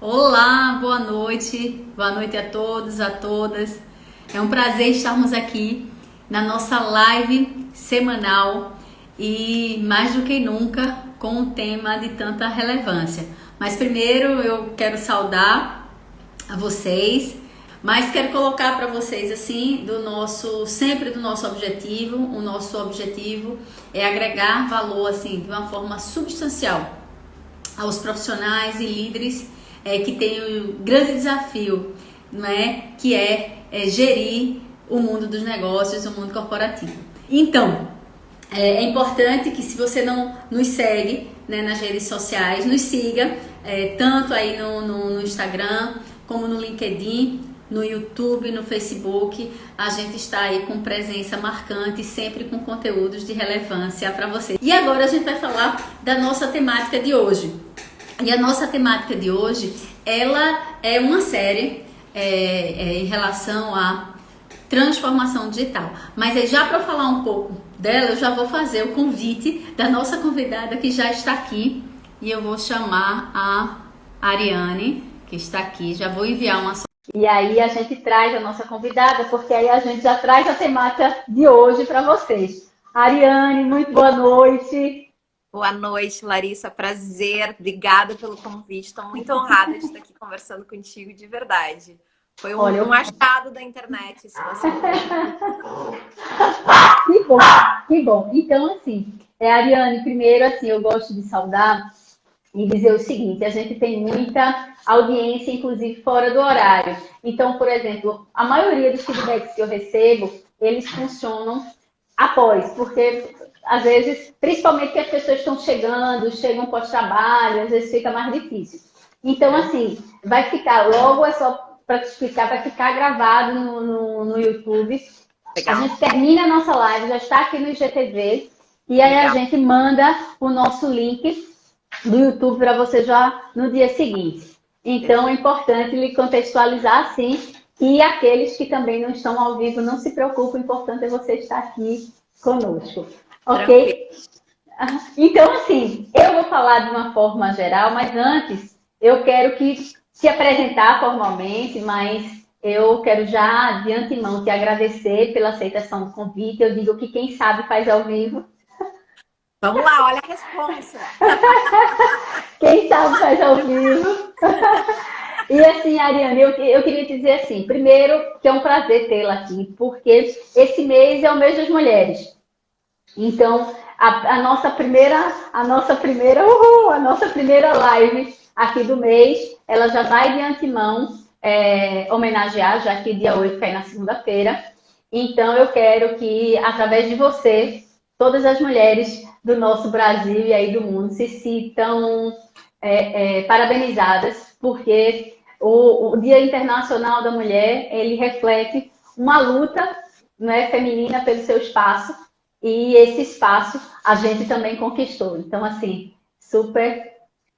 Olá, boa noite a todos, a todas. É um prazer estarmos aqui na nossa live semanal e mais do que nunca com um tema de tanta relevância. Mas primeiro eu quero saudar a vocês, mas quero colocar para vocês assim sempre do nosso objetivo. O nosso objetivo é agregar valor assim de uma forma substancial aos profissionais e líderes que têm um grande desafio, não é? Que é gerir o mundo dos negócios, o mundo corporativo. Então, é importante que, se você não nos segue, né, nas redes sociais, nos siga, tanto aí no Instagram, como no LinkedIn, no YouTube, no Facebook. A gente está aí com presença marcante, sempre com conteúdos de relevância para você. E agora a gente vai falar da nossa temática de hoje. E a nossa temática de hoje, ela é uma série em relação à transformação digital. Mas já para falar um pouco dela, eu já vou fazer o convite da nossa convidada que já está aqui. E eu vou chamar a Ariane, que está aqui. Já vou enviar uma... E aí a gente traz a nossa convidada, porque aí a gente já traz a temática de hoje para vocês. Ariane, muito boa noite. Boa noite, Larissa. Prazer. Obrigada pelo convite. Estou muito honrada de estar aqui conversando contigo de verdade. Foi um achado da internet, se você Que bom, que bom. Então, assim, Ariane, primeiro, assim, eu gosto de saudar e dizer o seguinte: a gente tem muita audiência, inclusive fora do horário. Então, por exemplo, a maioria dos feedbacks que eu recebo, eles funcionam após, porque às vezes, principalmente que as pessoas estão chegam pós-trabalho, às vezes fica mais difícil. Então, assim, vai ficar, logo é só para te explicar, vai ficar gravado no YouTube. Legal. A gente termina a nossa live, já está aqui no IGTV, e aí Legal. A gente manda o nosso link do YouTube para você já no dia seguinte. Então, é importante lhe contextualizar assim, e aqueles que também não estão ao vivo, não se preocupem, o importante é você estar aqui conosco. Ok? Então, assim, eu vou falar de uma forma geral, mas antes eu quero se apresentar formalmente, mas eu quero já de antemão te agradecer pela aceitação do convite. Eu digo que quem sabe faz ao vivo. Vamos lá, olha a responsa. Quem sabe faz ao vivo. E assim, Ariane, eu queria te dizer assim, primeiro que é um prazer tê-la aqui, porque esse mês é o mês das mulheres. Então, a nossa primeira live aqui do mês, ela já vai de antemão homenagear, já que dia 8 cai na segunda-feira. Então, eu quero que, através de você, todas as mulheres do nosso Brasil e aí do mundo se sintam parabenizadas, porque o Dia Internacional da Mulher, ele reflete uma luta, né, feminina pelo seu espaço, e esse espaço a gente também conquistou. Então, assim, super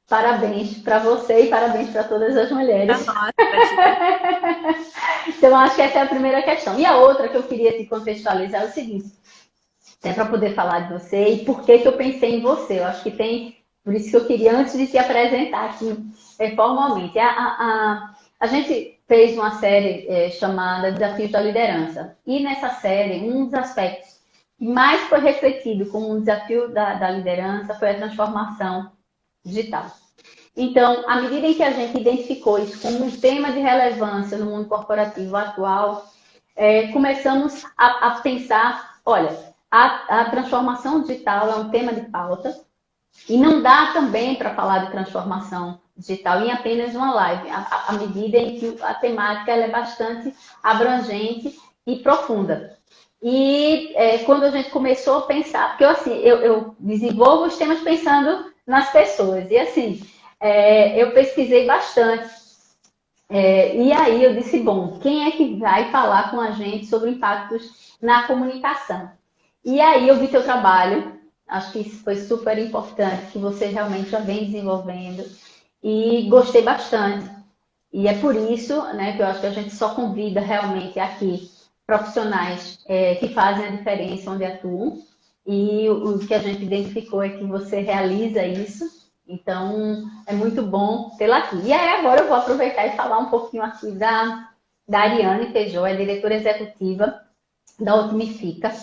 parabéns para você e parabéns para todas as mulheres. Então, acho que essa é a primeira questão. E a outra que eu queria te contextualizar é o seguinte, até para poder falar de você e por que eu pensei em você. Eu acho que tem, por isso que eu queria, antes de te apresentar aqui formalmente, a gente fez uma série chamada Desafios da Liderança. E nessa série, um dos aspectos que mais foi refletido como um desafio da liderança foi a transformação digital. Então, à medida em que a gente identificou isso como um tema de relevância no mundo corporativo atual, começamos a pensar, olha, a transformação digital é um tema de pauta e não dá também para falar de transformação digital em apenas uma live, à medida em que a temática ela é bastante abrangente e profunda. E quando a gente começou a pensar, porque eu desenvolvo os temas pensando nas pessoas, e assim, eu pesquisei bastante, e aí eu disse, bom, quem é que vai falar com a gente sobre impactos na comunicação? E aí eu vi teu trabalho, acho que isso foi super importante, que você realmente já vem desenvolvendo, e gostei bastante. E é por isso, né, que eu acho que a gente só convida realmente aqui profissionais que fazem a diferença onde atuam, e o que a gente identificou é que você realiza isso, Então, é muito bom tê-la aqui. E aí, agora eu vou aproveitar e falar um pouquinho aqui da Ariane Peugeot, é diretora executiva da Otimifica,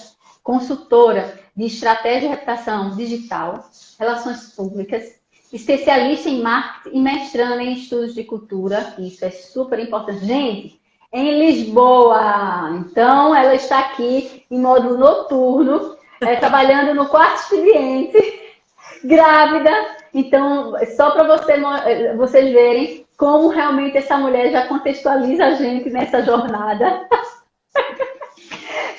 consultora de estratégia e reputação digital, relações públicas, especialista em marketing e mestrando em estudos de cultura. Isso é super importante. Gente, em Lisboa. Então, ela está aqui em modo noturno, trabalhando no quarto expediente, grávida. Então, só para vocês verem como realmente essa mulher já contextualiza a gente nessa jornada.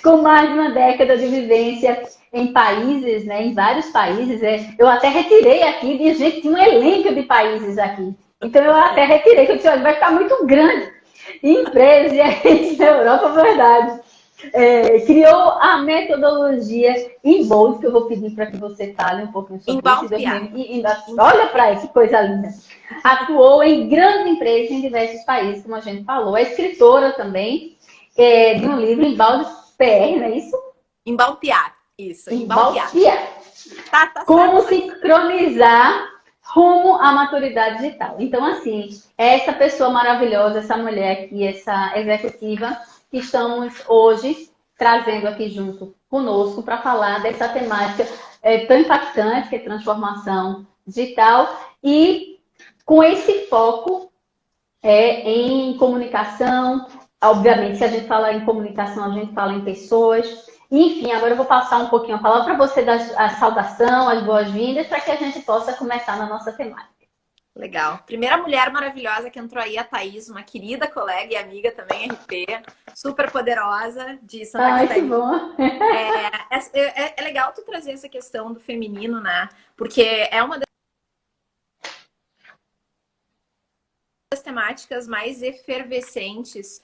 Com mais de uma década de vivência em países, né, em vários países. Eu até retirei aqui, e a gente tinha um elenco de países aqui. Então, eu até retirei, que eu disse, vai ficar muito grande. Empresa, e aí na Europa, verdade. Criou a metodologia Inbold, que eu vou pedir para que você fale um pouquinho sobre isso. Olha para aí, que coisa linda. Atuou em grandes empresas em diversos países, como a gente falou. É escritora também de um livro, Inbold PR, não é isso? Embaltear, isso. Embaltear. Tá como sincronizar rumo à maturidade digital. Então, assim, essa pessoa maravilhosa, essa mulher aqui, essa executiva, que estamos hoje trazendo aqui junto conosco para falar dessa temática tão impactante, que é transformação digital, e com esse foco em comunicação. Obviamente, se a gente fala em comunicação, a gente fala em pessoas. Enfim, agora eu vou passar um pouquinho a palavra para você dar a saudação, as boas-vindas, para que a gente possa começar na nossa temática. Legal. Primeira mulher maravilhosa que entrou aí, a Thaís, uma querida colega e amiga também, RP, super poderosa de Santa Catarina. Que bom! É legal tu trazer essa questão do feminino, né? Porque é uma das temáticas mais efervescentes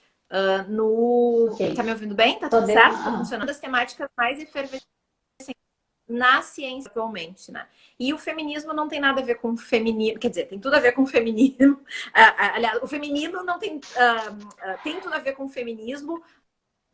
Okay. Tá me ouvindo bem? Tá tudo certo? Tá funcionando? Das temáticas mais efervescentes na ciência atualmente, né? E o feminismo não tem nada a ver com feminismo, quer dizer, tem tudo a ver com feminismo. Aliás, o feminino não tem, tem tudo a ver com feminismo,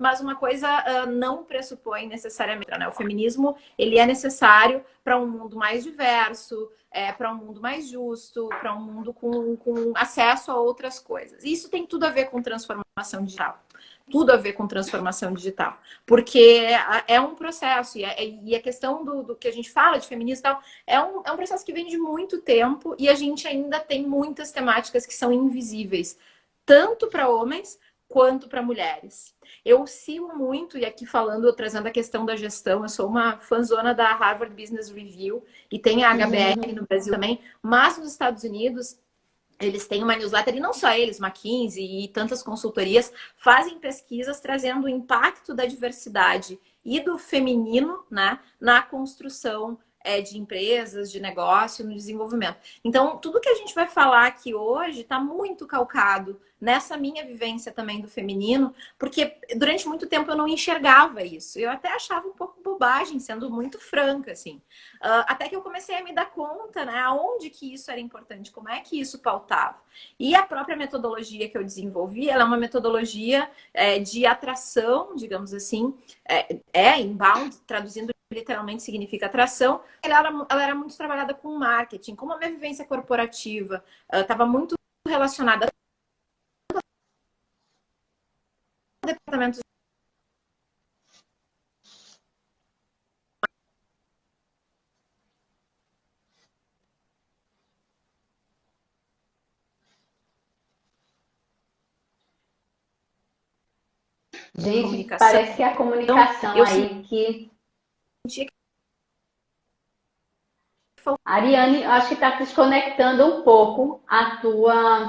mas uma coisa não pressupõe necessariamente, né? O feminismo, ele é necessário para um mundo mais diverso, para um mundo mais justo, para um mundo com acesso a outras coisas. E isso tem tudo a ver com transformação digital. Tudo a ver com transformação digital. Porque é um processo, e a questão do que a gente fala de feminismo e tal, é um processo que vem de muito tempo, e a gente ainda tem muitas temáticas que são invisíveis, tanto para homens quanto para mulheres. Eu oscilo muito, e aqui falando, trazendo a questão da gestão, eu sou uma fãzona da Harvard Business Review, e tem a HBR no Brasil também, mas nos Estados Unidos eles têm uma newsletter, e não só eles, McKinsey e tantas consultorias, fazem pesquisas trazendo o impacto da diversidade e do feminino, né, na construção de empresas, de negócio, no desenvolvimento. Então, tudo que a gente vai falar aqui hoje está muito calcado nessa minha vivência também do feminino, porque durante muito tempo eu não enxergava isso. Eu até achava um pouco bobagem, sendo muito franca, assim. Até que eu comecei a me dar conta, né, aonde que isso era importante, como é que isso pautava. E a própria metodologia que eu desenvolvi, ela é uma metodologia de atração, digamos assim, inbound, traduzindo literalmente significa atração. Ela era muito trabalhada com marketing, como a minha vivência corporativa estava muito relacionada a departamentos. Gente, parece que a comunicação então, aí que... Ariane, acho que está desconectando um pouco a tua...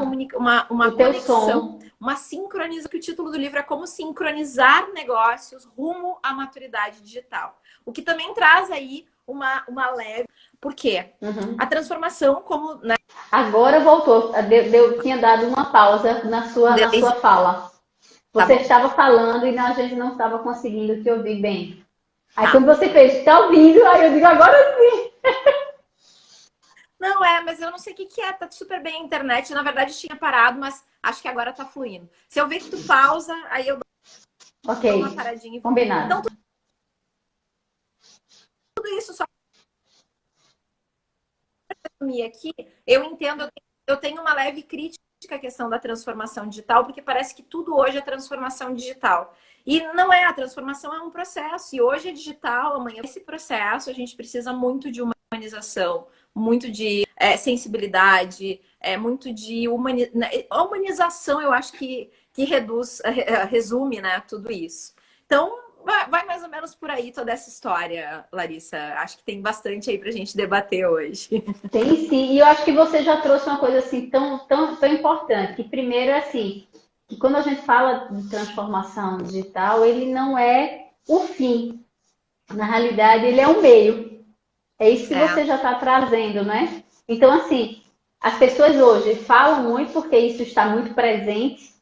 Uma conexão, uma sincronização, que o título do livro é Como Sincronizar Negócios Rumo à Maturidade Digital. O que também traz aí uma leve... Por quê? A transformação como... Né? Agora voltou. Tinha dado uma pausa na sua fala. Você estava falando e a gente não estava conseguindo te ouvir bem. Aí quando você fez, está ouvindo, aí eu digo, agora sim. Não, mas eu não sei o que é, tá super bem a internet. Na verdade, tinha parado, mas acho que agora tá fluindo. Se eu ver que tu pausa, aí eu dou uma paradinha. Combinado. Então, tudo isso só resumir aqui, eu entendo, eu tenho uma leve crítica à questão da transformação digital, porque parece que tudo hoje é transformação digital. E não é, a transformação é um processo, e hoje é digital, amanhã esse processo, a gente precisa muito de humanização, muito de sensibilidade, muito de humanização, eu acho que resume, né, tudo isso. Então, vai mais ou menos por aí toda essa história, Larissa. Acho que tem bastante aí pra gente debater hoje. Tem sim, e eu acho que você já trouxe uma coisa assim tão importante, que primeiro é assim, que quando a gente fala de transformação digital, ele não é o fim. Na realidade, ele é um meio. É isso que você já está trazendo, né? Então, assim, as pessoas hoje falam muito porque isso está muito presente,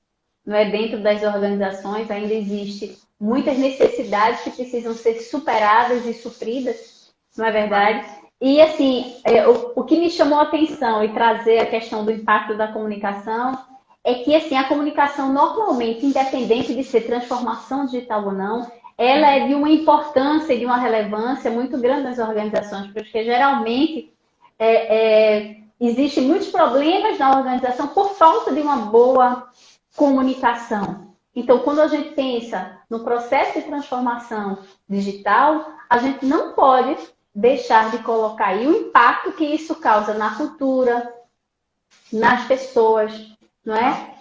não é, dentro das organizações, ainda existe muitas necessidades que precisam ser superadas e supridas, não é verdade? E, assim, o que me chamou a atenção e trazer a questão do impacto da comunicação é que, assim, a comunicação normalmente, independente de ser transformação digital ou não, ela é de uma importância e de uma relevância muito grande nas organizações, porque geralmente existem muitos problemas na organização por falta de uma boa comunicação. Então, quando a gente pensa no processo de transformação digital, a gente não pode deixar de colocar aí o impacto que isso causa na cultura, nas pessoas, não é?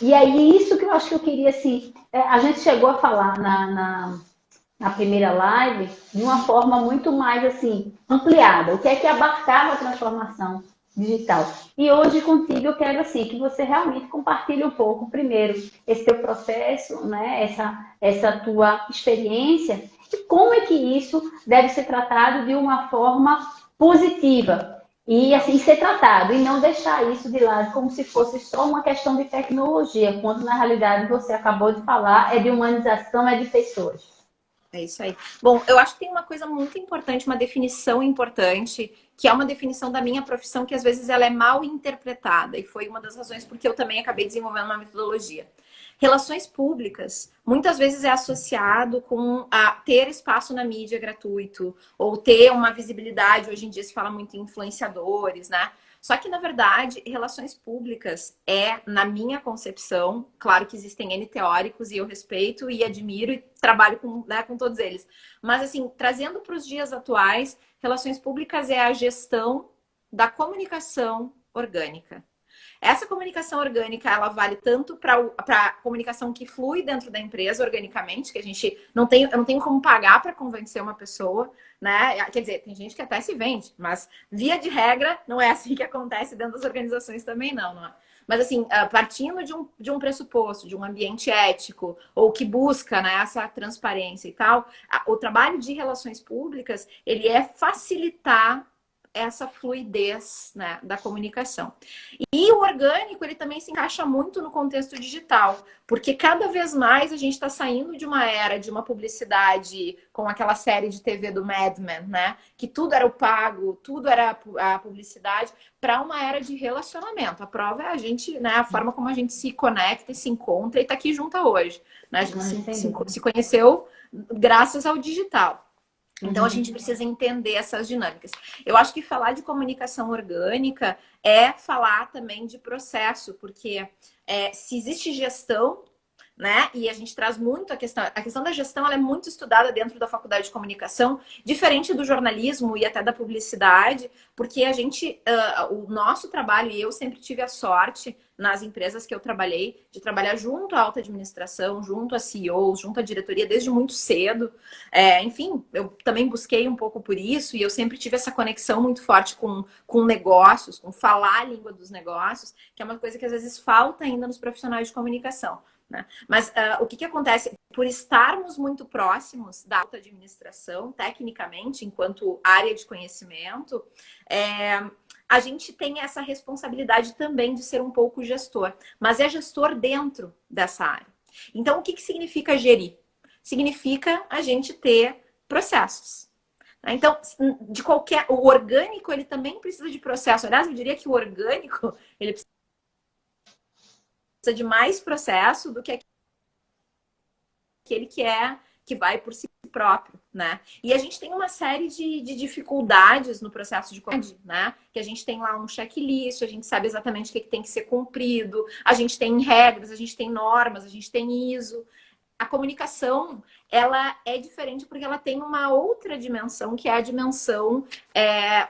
E aí, isso que eu acho que eu queria, assim, a gente chegou a falar na primeira live de uma forma muito mais, assim, ampliada. O que é que abarcava a transformação digital? E hoje, contigo, eu quero, assim, que você realmente compartilhe um pouco, primeiro, esse teu processo, né? Essa tua experiência, e como é que isso deve ser tratado de uma forma positiva. E assim ser tratado, e não deixar isso de lado como se fosse só uma questão de tecnologia, quando na realidade você acabou de falar, é de humanização, é de pessoas. É isso aí. Bom, eu acho que tem uma coisa muito importante, uma definição importante, que é uma definição da minha profissão, que às vezes ela é mal interpretada, e foi uma das razões porque eu também acabei desenvolvendo uma metodologia. Relações públicas, muitas vezes é associado com ter espaço na mídia gratuito, ou ter uma visibilidade, hoje em dia se fala muito em influenciadores, né? Só que, na verdade, relações públicas na minha concepção, claro que existem N teóricos e eu respeito e admiro e trabalho com todos eles. Mas, assim, trazendo para os dias atuais, relações públicas é a gestão da comunicação orgânica. Essa comunicação orgânica, ela vale tanto para a comunicação que flui dentro da empresa organicamente, que eu não tenho como pagar para convencer uma pessoa, né? Quer dizer, tem gente que até se vende, mas via de regra não é assim que acontece dentro das organizações também não é? Mas assim, partindo de um pressuposto, de um ambiente ético, ou que busca, né, essa transparência e tal, o trabalho de relações públicas, ele é facilitar essa fluidez, né, da comunicação. E o orgânico, ele também se encaixa muito no contexto digital, porque cada vez mais a gente está saindo de uma era de uma publicidade com aquela série de TV do Mad Men, né? Que tudo era o pago, tudo era a publicidade, para uma era de relacionamento. A prova é a gente, né? A forma como a gente se conecta e se encontra e está aqui junto hoje. Né? A gente se conheceu graças ao digital. Então, a gente precisa entender essas dinâmicas. Eu acho que falar de comunicação orgânica é falar também de processo, porque se existe gestão, né? E a gente traz muito a questão da gestão, ela é muito estudada dentro da faculdade de comunicação, diferente do jornalismo e até da publicidade, porque o nosso trabalho, e eu sempre tive a sorte nas empresas que eu trabalhei, de trabalhar junto à alta administração, junto a CEOs, junto à diretoria desde muito cedo. Enfim, eu também busquei um pouco por isso, e eu sempre tive essa conexão muito forte com negócios, com falar a língua dos negócios, que é uma coisa que às vezes falta ainda nos profissionais de comunicação. Né? Mas o que acontece? Por estarmos muito próximos da alta administração, tecnicamente, enquanto área de conhecimento, a gente tem essa responsabilidade também de ser um pouco gestor, mas é gestor dentro dessa área. Então, o que significa gerir? Significa a gente ter processos. Então, o orgânico, ele também precisa de processo. Aliás, eu diria que o orgânico, ele precisa de mais processo do que aquele que vai por si próprio, né? E a gente tem uma série de dificuldades no processo de comunicação, né? Que a gente tem lá um checklist, a gente sabe exatamente o que tem que ser cumprido, a gente tem regras, a gente tem normas, a gente tem ISO. A comunicação, ela é diferente porque ela tem uma outra dimensão, que é a dimensão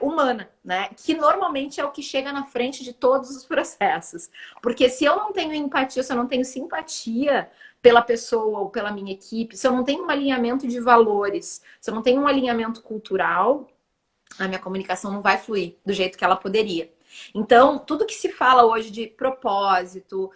humana, né? Que normalmente é o que chega na frente de todos os processos. Porque se eu não tenho empatia, se eu não tenho simpatia pela pessoa ou pela minha equipe, se eu não tenho um alinhamento de valores, se eu não tenho um alinhamento cultural, a minha comunicação não vai fluir do jeito que ela poderia. Então, tudo que se fala hoje de propósito,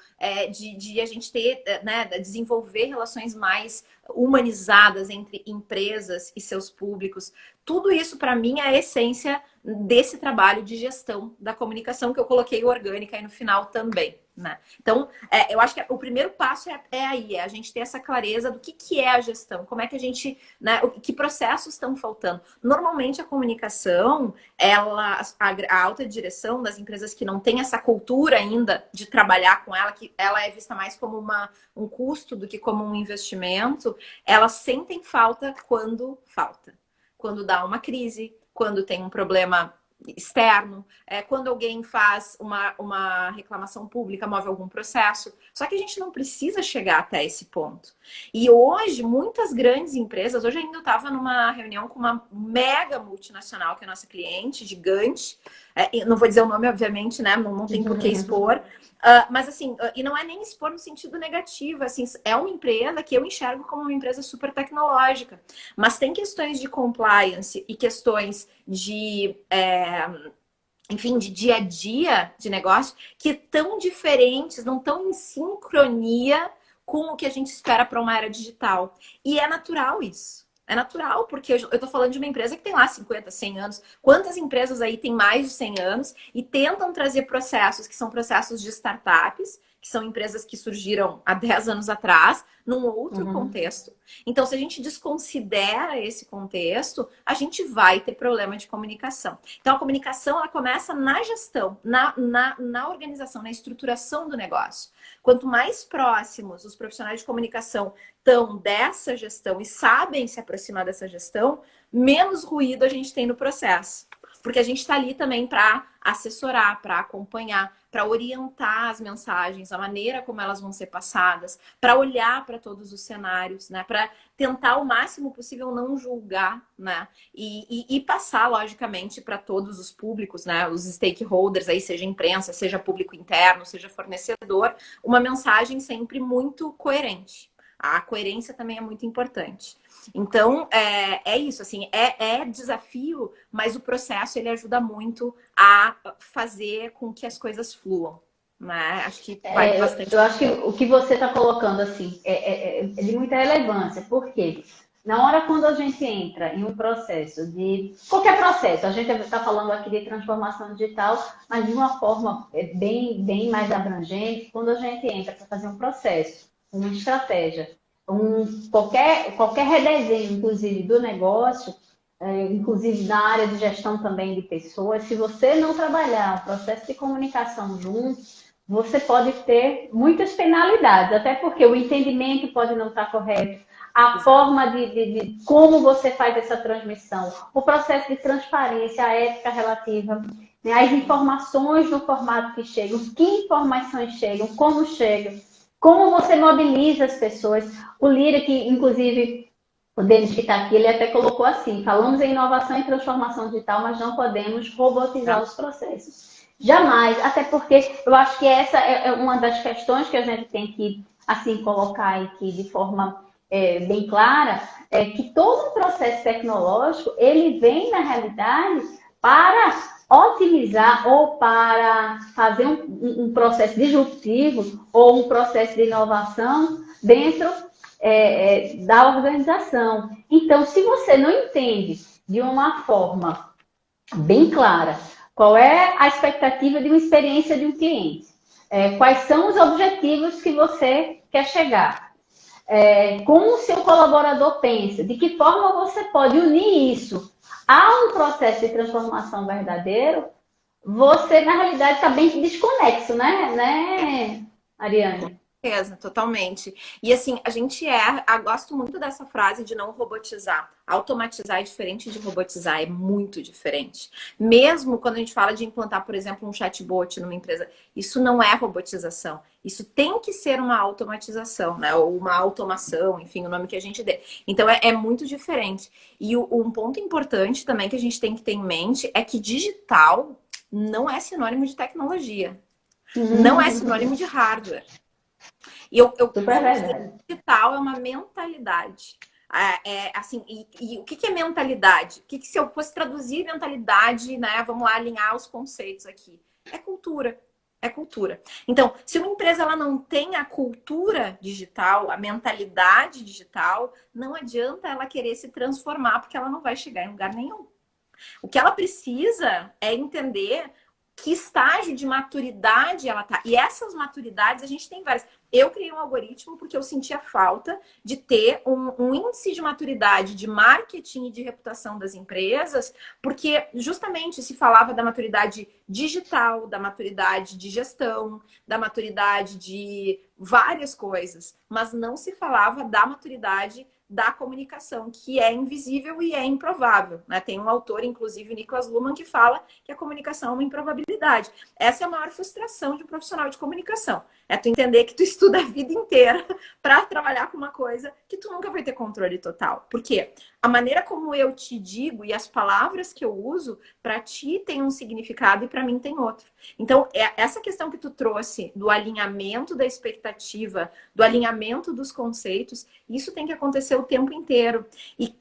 de a gente ter, né, desenvolver relações mais humanizadas entre empresas e seus públicos, tudo isso, para mim, é a essência desse trabalho de gestão da comunicação que eu coloquei orgânica aí no final também, né? Então, eu acho que o primeiro passo é a gente ter essa clareza do que é a gestão, como é que a gente, né, que processos estão faltando. Normalmente, a comunicação, a alta direção das empresas que não tem essa cultura ainda de trabalhar com ela, que ela é vista mais como um custo do que como um investimento, elas sentem falta quando falta. Quando dá uma crise, quando tem um problema externo, quando alguém faz uma reclamação pública, move algum processo. Só que a gente não precisa chegar até esse ponto. E hoje, muitas grandes empresas, hoje ainda eu estava numa reunião com uma mega multinacional, que é nossa cliente, gigante, não vou dizer o nome, obviamente, né? Não tem por que expor. Mas assim, e não é nem expor no sentido negativo, assim, é uma empresa que eu enxergo como uma empresa super tecnológica, mas tem questões de compliance e questões de, enfim, de dia a dia de negócio que tão diferentes, não estão em sincronia com o que a gente espera para uma era digital. E é natural isso. É natural, porque eu tô falando de uma empresa que tem lá 50, 100 anos. Quantas empresas aí têm mais de 100 anos e tentam trazer processos que são processos de startups, que são empresas que surgiram há 10 anos atrás, num outro contexto. Então, se a gente desconsidera esse contexto, a gente vai ter problema de comunicação. Então, a comunicação, ela começa na gestão, na organização, na estruturação do negócio. Quanto mais próximos os profissionais de comunicação estão dessa gestão e sabem se aproximar dessa gestão, menos ruído a gente tem no processo. Porque a gente está ali também para assessorar, para acompanhar, para orientar as mensagens, a maneira como elas vão ser passadas, para olhar para todos os cenários, né? Para tentar o máximo possível não julgar, né? E passar, logicamente, para todos os públicos, né? Os stakeholders, aí, seja imprensa, seja público interno, seja fornecedor, uma mensagem sempre muito coerente. A coerência também é muito importante. Então, é isso, assim, é desafio, mas o processo, ele ajuda muito a fazer com que as coisas fluam, né? Acho que vai bastante. Eu acho que o que você está colocando, assim, é de muita relevância, porque na hora quando a gente entra em um processo de... Qualquer processo, a gente está falando aqui de transformação digital, mas de uma forma bem mais abrangente, quando a gente entra para fazer um processo, uma estratégia, qualquer redesenho, inclusive, do negócio, inclusive na área de gestão também de pessoas, se você não trabalhar o processo de comunicação junto, você pode ter muitas penalidades, até porque o entendimento pode não estar correto, a forma de como você faz essa transmissão, o processo de transparência, a ética relativa, né, as informações no formato que chegam, que informações chegam, como você mobiliza as pessoas. O Lira, que inclusive o Denis que está aqui, ele até colocou assim: falamos em inovação e transformação digital, mas não podemos robotizar os processos. Jamais, até porque eu acho que essa é uma das questões que a gente tem que assim colocar aqui de forma bem clara, é que todo o processo tecnológico, ele vem na realidade para otimizar ou para fazer um processo disruptivo ou um processo de inovação dentro da organização. Então, se você não entende de uma forma bem clara qual é a expectativa de uma experiência de um cliente, quais são os objetivos que você quer chegar, como o seu colaborador pensa, de que forma você pode unir isso a um processo de transformação verdadeiro, você, na realidade, está bem desconexo, né, Ariane? certeza, totalmente. E assim, eu gosto muito dessa frase de não robotizar. Automatizar é diferente de robotizar, é muito diferente. Mesmo quando a gente fala de implantar, por exemplo, um chatbot numa empresa, isso não é robotização. Isso tem que ser uma automatização, né? Ou uma automação, enfim, o nome que a gente dê. Então é muito diferente. E um ponto importante também que a gente tem que ter em mente é que digital não é sinônimo de tecnologia. Não é sinônimo de hardware. E eu Super costumo dizer verdade. que digital é uma mentalidade. Assim, e o que é mentalidade? Que se eu fosse traduzir mentalidade, né? Vamos lá alinhar os conceitos aqui. É cultura. É cultura. Então, se uma empresa ela não tem a cultura digital, a mentalidade digital, não adianta ela querer se transformar, porque ela não vai chegar em lugar nenhum. O que ela precisa é entender que estágio de maturidade ela tá. E essas maturidades a gente tem várias. Eu criei um algoritmo porque eu sentia falta de ter um índice de maturidade de marketing e de reputação das empresas, porque justamente se falava da maturidade digital, da maturidade de gestão, da maturidade de várias coisas, mas não se falava da maturidade da comunicação, que é invisível e é improvável, né? Tem um autor, inclusive, o Niklas Luhmann, que fala que a comunicação é uma improbabilidade. Essa é a maior frustração de um profissional de comunicação. É tu entender que tu estuda a vida inteira para trabalhar com uma coisa que tu nunca vai ter controle total. Por quê? A maneira como eu te digo e as palavras que eu uso, para ti tem um significado e para mim tem outro. Então, essa questão que tu trouxe do alinhamento da expectativa, do alinhamento dos conceitos, isso tem que acontecer o tempo inteiro. E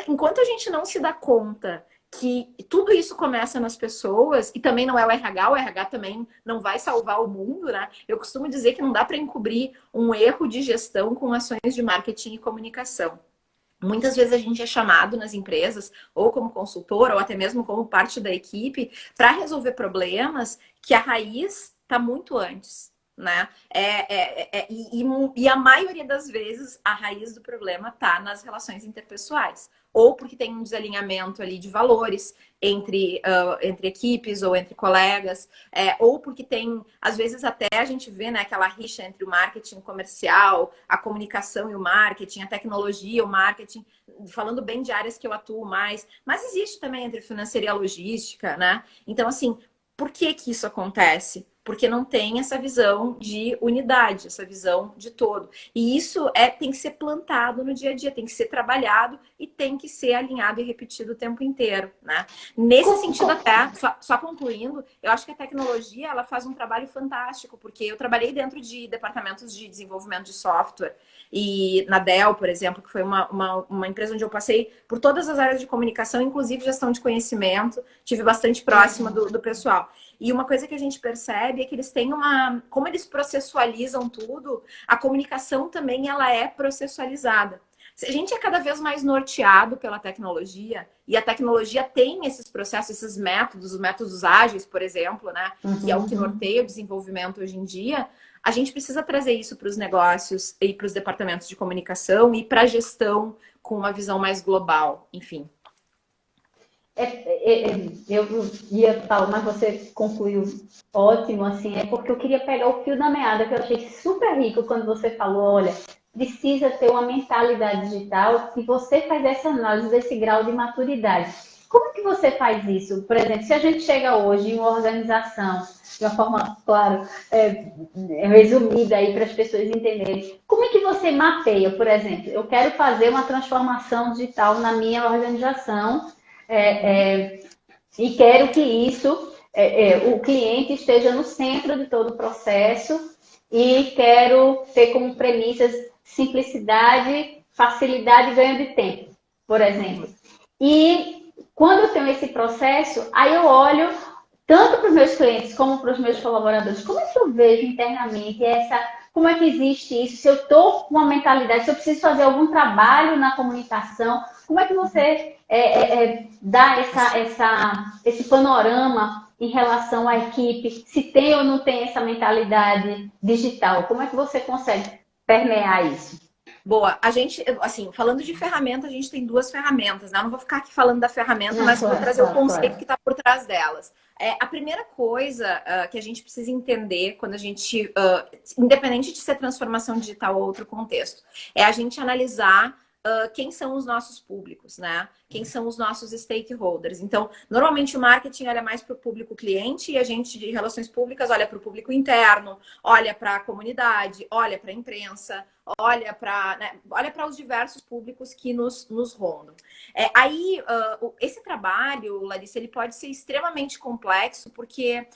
enquanto a gente não se dá conta que tudo isso começa nas pessoas, e também não é o RH também não vai salvar o mundo, né? Eu costumo dizer que não dá para encobrir um erro de gestão com ações de marketing e comunicação. Muitas vezes a gente é chamado nas empresas, ou como consultor, ou até mesmo como parte da equipe, para resolver problemas que a raiz está muito antes, né? E a maioria das vezes a raiz do problema está nas relações interpessoais. Ou porque tem um desalinhamento ali de valores entre equipes ou entre colegas, ou porque tem, às vezes até a gente vê, né, aquela rixa entre o marketing comercial, a comunicação e o marketing, a tecnologia e o marketing, falando bem de áreas que eu atuo mais, mas existe também entre financeira e a logística, né? Então, assim, por que que isso acontece? Porque não tem essa visão de unidade, essa visão de todo. E isso tem que ser plantado no dia a dia, tem que ser trabalhado e tem que ser alinhado e repetido o tempo inteiro, né? Nesse sentido, até, só concluindo, eu acho que a tecnologia ela faz um trabalho fantástico, porque eu trabalhei dentro de departamentos de desenvolvimento de software e na Dell, por exemplo, que foi uma empresa onde eu passei por todas as áreas de comunicação, inclusive gestão de conhecimento, tive bastante próxima do pessoal. E uma coisa que a gente percebe é que eles têm como eles processualizam tudo, a comunicação também ela é processualizada. A gente é cada vez mais norteado pela tecnologia, e a tecnologia tem esses processos, esses métodos, os métodos ágeis, por exemplo, né? Que é o que norteia o desenvolvimento hoje em dia. A gente precisa trazer isso para os negócios e para os departamentos de comunicação e para a gestão com uma visão mais global, enfim. Eu ia falar, mas você concluiu ótimo, assim, é porque eu queria pegar o fio da meada, que eu achei super rico quando você falou, olha, precisa ter uma mentalidade digital e você faz essa análise desse grau de maturidade. Como que você faz isso? Por exemplo, se a gente chega hoje em uma organização, de uma forma, claro, resumida aí para as pessoas entenderem, como é que você mapeia, por exemplo, eu quero fazer uma transformação digital na minha organização, e quero que isso, o cliente esteja no centro de todo o processo e quero ter como premissas simplicidade, facilidade e ganho de tempo, por exemplo. E quando eu tenho esse processo, aí eu olho tanto para os meus clientes como para os meus colaboradores, como é que eu vejo internamente como é que existe isso? Se eu estou com uma mentalidade, se eu preciso fazer algum trabalho na comunicação, como é que você dá esse panorama em relação à equipe? Se tem ou não tem essa mentalidade digital? Como é que você consegue permear isso? Boa. A gente, assim, falando de ferramenta, a gente tem duas ferramentas, né? Eu não vou ficar aqui falando da ferramenta, Não, mas vou claro, trazer o claro, conceito claro. que está por trás delas. A primeira coisa que a gente precisa entender quando a gente, independente de ser transformação digital ou outro contexto, é a gente analisar quem são os nossos públicos, né? Quem são os nossos stakeholders. Então, normalmente o marketing olha mais para o público cliente e a gente de relações públicas olha para o público interno, olha para a comunidade, olha para a imprensa, olha para, né, olha para os diversos públicos que nos rondam. Esse trabalho, Larissa, ele pode ser extremamente complexo, porque